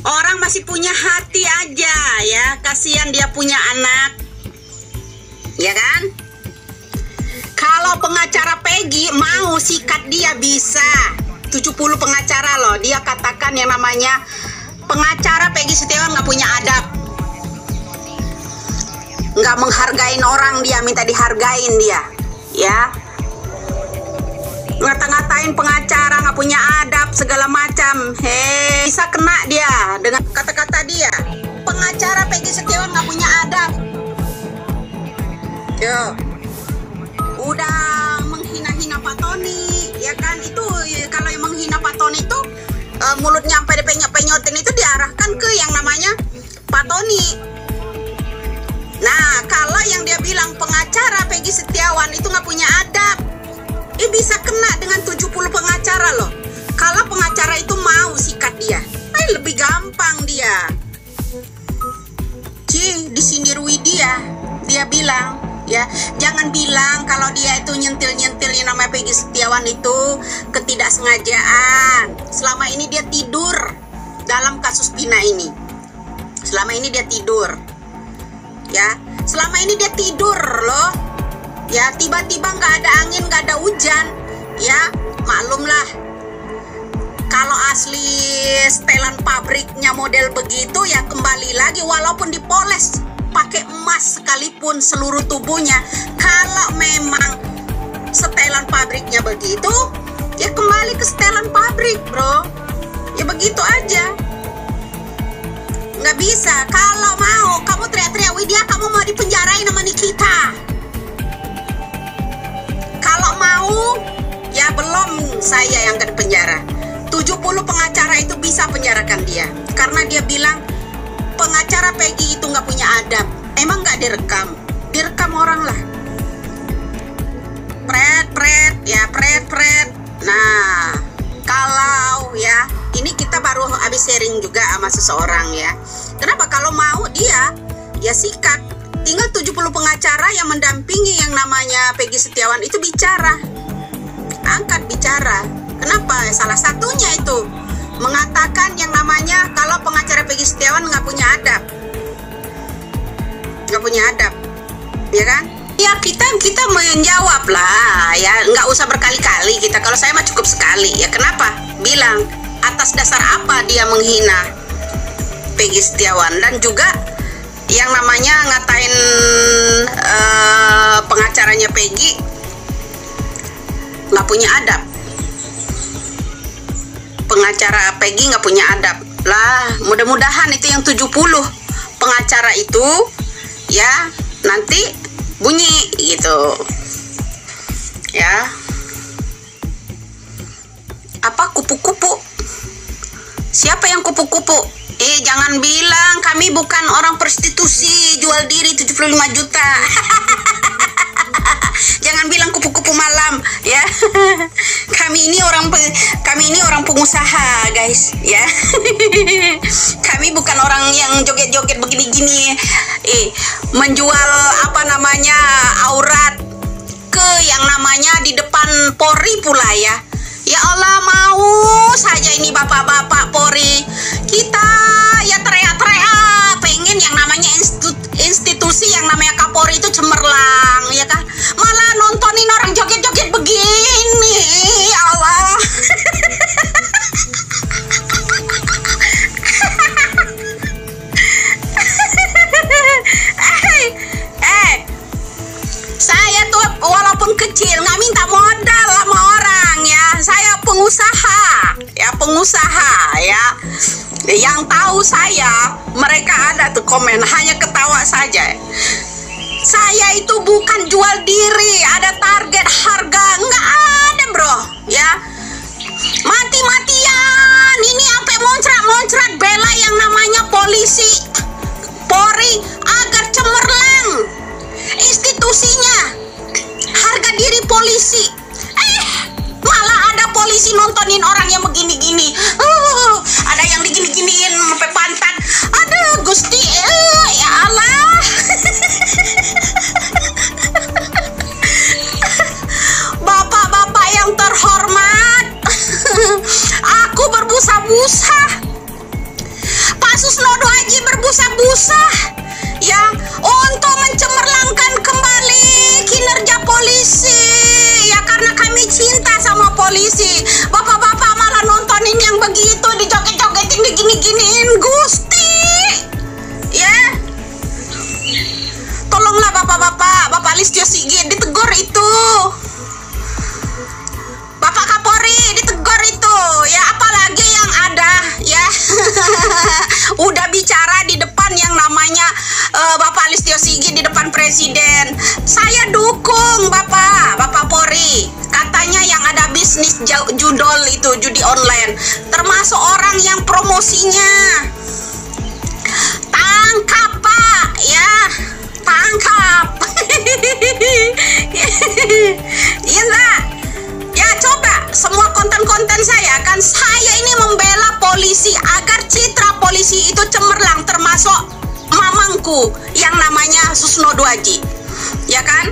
Orang masih punya hati aja ya, kasihan dia punya anak, ya kan? Kalau pengacara Peggy mau sikat dia bisa. 70 pengacara loh, dia katakan yang namanya pengacara Peggy Setiawan nggak punya adab, nggak menghargain orang, dia minta dihargain dia, ya. Ngata-ngatain pengacara nggak punya adab segala macam. Hei, bisa kena dia dengan kata-kata dia. Pengacara Peggy Setiawan nggak punya adab. Yo, udah menghina-hina Pak Tony, ya kan? Itu kalau yang menghina Pak Tony itu mulutnya sampai dipenyot-penyotin itu diarahkan ke yang namanya Pak Tony. Nah, kalau yang dia bilang pengacara Peggy Setiawan itu nggak punya adab, bisa kena dengan 70 pengacara loh. Kalau pengacara itu mau sikat dia, lebih gampang dia. Disindir Widya, dia bilang, ya, jangan bilang kalau dia itu nyentil-nyentil yang namanya Peggy Setiawan itu ketidaksengajaan. Selama ini dia tidur dalam kasus Vina ini. Selama ini dia tidur, ya. Selama ini dia tidur loh. Ya, tiba-tiba nggak ada angin, nggak ada hujan, ya maklumlah. Kalau asli setelan pabriknya model begitu ya kembali lagi, walaupun dipoles pakai emas sekalipun seluruh tubuhnya, kalau memang setelan pabriknya begitu, ya kembali ke setelan pabrik, bro. Ya begitu aja. Nggak bisa. Kalau mau kamu teriak-teriak, Widya kamu mau dipenjarain sama Nikita. Kalau mau, ya belum saya yang ke penjara. 70 pengacara itu bisa penjarakan dia. Karena dia bilang pengacara Peggy itu nggak punya adab. Emang nggak direkam? Direkam orang lah. Pret. Nah, kalau ya, ini kita baru habis sharing juga sama seseorang ya. Kenapa kalau mau dia, ya sikat. Tinggal 70 pengacara yang mendampingi yang namanya Peggy Setiawan itu bicara. Angkat bicara. Kenapa? Salah satunya itu mengatakan yang namanya kalau pengacara Peggy Setiawan nggak punya adab. Nggak punya adab. Ya kan? Ya kita menjawab lah ya. Nggak usah berkali-kali kita. Kalau saya mah cukup sekali. Ya kenapa? Bilang atas dasar apa dia menghina Peggy Setiawan. Dan juga yang namanya ngatain pengacaranya Peggy nggak punya adab. Pengacara Peggy nggak punya adab lah. Mudah-mudahan itu yang 70 pengacara itu ya nanti bunyi gitu ya. Apa kupu-kupu? Siapa yang kupu-kupu? Jangan bilang kami bukan orang prostitusi jual diri 75 juta. Jangan bilang kupu-kupu malam ya. Kami ini orang pengusaha, guys, ya. Kami bukan orang yang joget-joget begini-gini. Menjual apa namanya aurat ke yang namanya di depan Polri pula ya. Ya Allah, mau saja ini bapak-bapak Polri. Kita ya teriak-teriak pengen yang namanya institusi yang namanya Kapolri itu cemerlang, ya kan? Malah nontonin orang joget-joget begini. Ya Allah. Saya tuh walaupun kecil nggak minta modal sama orang ya. Saya pengusaha ya. Yang tahu saya, mereka ada tuh komen hanya ketawa saja. Saya itu bukan jual diri, ada target harga, nggak ada bro ya. Mati-matian ini sampai moncrat-moncrat bela yang namanya polisi Polri agar cemerlang institusinya, harga diri polisi. Malah ada polisi nontonin orang yang begini-gini. Ada yang digini-giniin sampai pantat. Aduh Gusti, ya Allah. Bapak-bapak yang terhormat, aku berbusa-busa berbusa-busa ya untuk mencemerlangkan kembali kinerja polisi ya, karena kami cinta sama polisi. Bapak-bapak malah nontonin yang begitu, dijoget-jogetin, digini-giniin. Gusti ya, tolonglah bapak-bapak, Bapak Listio Sigit ditegur itu, Bapak Kapolri ditegur itu ya, apalagi yang ada ya. Udah bicara di depan yang namanya Bapak Listio Sigit di depan presiden. Saya dukung Bapak Polri. Katanya yang ada bisnis judol itu, judi online, termasuk orang yang promosinya. Tangkap Pak ya, tangkap. Iya enggak? Ya coba semua konten-konten saya kan, saya ini membela polisi agar citra polisi itu cemerlang, termasuk mamangku yang namanya Susno Duaji. Ya kan?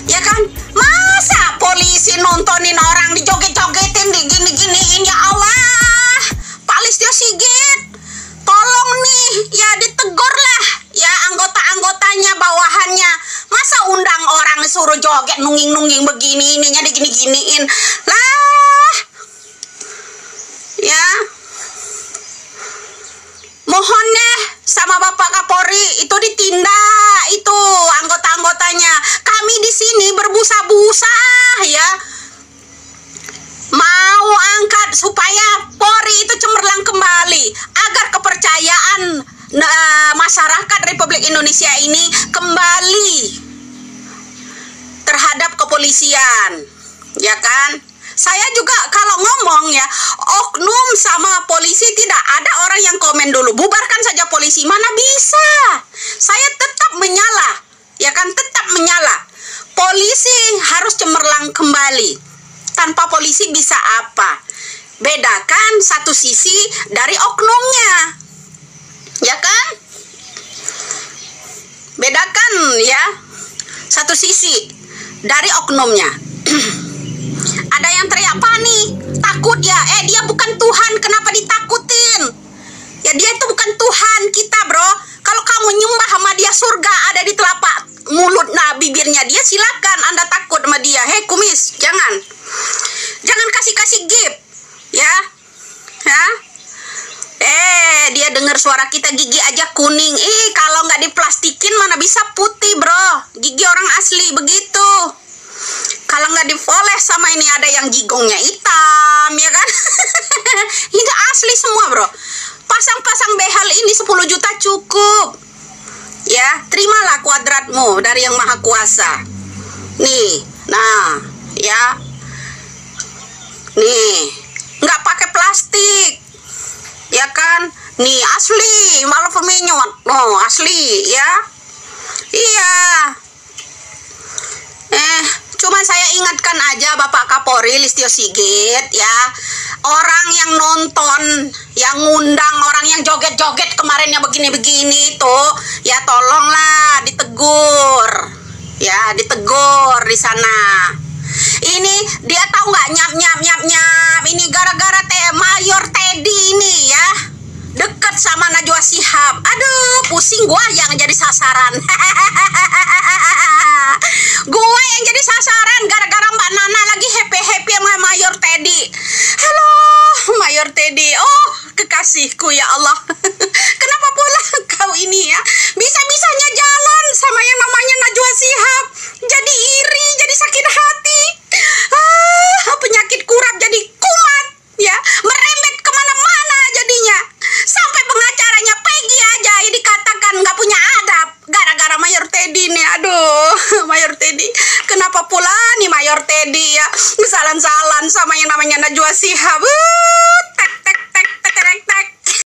Ya kan? Masa polisi nontonin orang dijoget-jogetin, digini-giniin? Ya Allah, Pak Listio Sigit, tolong nih ya ditegur lah ya anggota-anggotanya, bawahannya. Masa undang orang suruh joget nungging-nungging begini, ininya digini-giniin lah ya. Mohon deh sama Bapak Kapolri itu ditindak itu anggota-anggotanya. Kami di sini berbusa-busa ya, mau angkat supaya Polri itu cemerlang kembali, agar kepercayaan masyarakat Republik Indonesia ini kembali terhadap kepolisian, ya kan? Saya juga kalau ngomong ya, oknum sama polisi tidak ada orang yang komen dulu, bubarkan saja polisi, mana bisa. Saya tetap menyala, ya kan, tetap menyala. Polisi harus cemerlang kembali. Tanpa polisi bisa apa? Bedakan satu sisi dari oknumnya, ya kan? Bedakan ya satu sisi dari oknumnya. Ada yang teriak panik, takut ya. Dia bukan Tuhan, kenapa ditakutin? Ya dia itu bukan Tuhan kita, bro. Kalau kamu nyembah sama dia, surga ada di telapak mulut, bibirnya dia, silakan Anda takut sama dia. Hei kumis, jangan kasih gift ya. Dia dengar suara kita gigi aja kuning. Kalau nggak diplastikin mana bisa putih, bro. Gigi orang asli begitu. Kalau nggak dipoles sama ini, ada yang jigongnya hitam, ya kan? Ini asli semua, bro. Pasang-pasang behel ini 10 juta cukup. Ya, terimalah kuadratmu dari Yang Maha Kuasa. Nih, nah, ya. Nih, nggak pakai plastik. Ya kan? Nih, asli, malah pemenyot. Oh, asli, ya. Iya. Cuma saya ingatkan aja Bapak Kapolri Listio Sigit ya, orang yang nonton, yang ngundang orang yang joget-joget kemarin yang begini-begini itu, ya tolonglah ditegur, ya ditegur di sana. Ini dia tahu nggak, nyap, ini gara-gara Mayor Teddy ini ya, dekat sama Najwa Shihab. Aduh, pusing gua yang jadi sasaran. Gue yang jadi sasaran gara-gara Mbak Nana lagi happy sama Mayor Teddy. Halo Mayor Teddy, oh kekasihku ya Allah. Kenapa pula kau ini ya bisa-bisanya jalan sama yang namanya Najwa Shihab? Jadi iri, jadi sakit hati. Penyakit kurap jadi kumat ya, merembet kemana-mana jadinya. Sampai pengacaranya Peggy aja dikatakan nggak punya adab gara-gara Mayor Teddy nih. Aduh, Mayor Teddy, kenapa pula nih Mayor Teddy ya salan-salan sama yang namanya Najwa Shihab. Tek tek tek tek tek tek.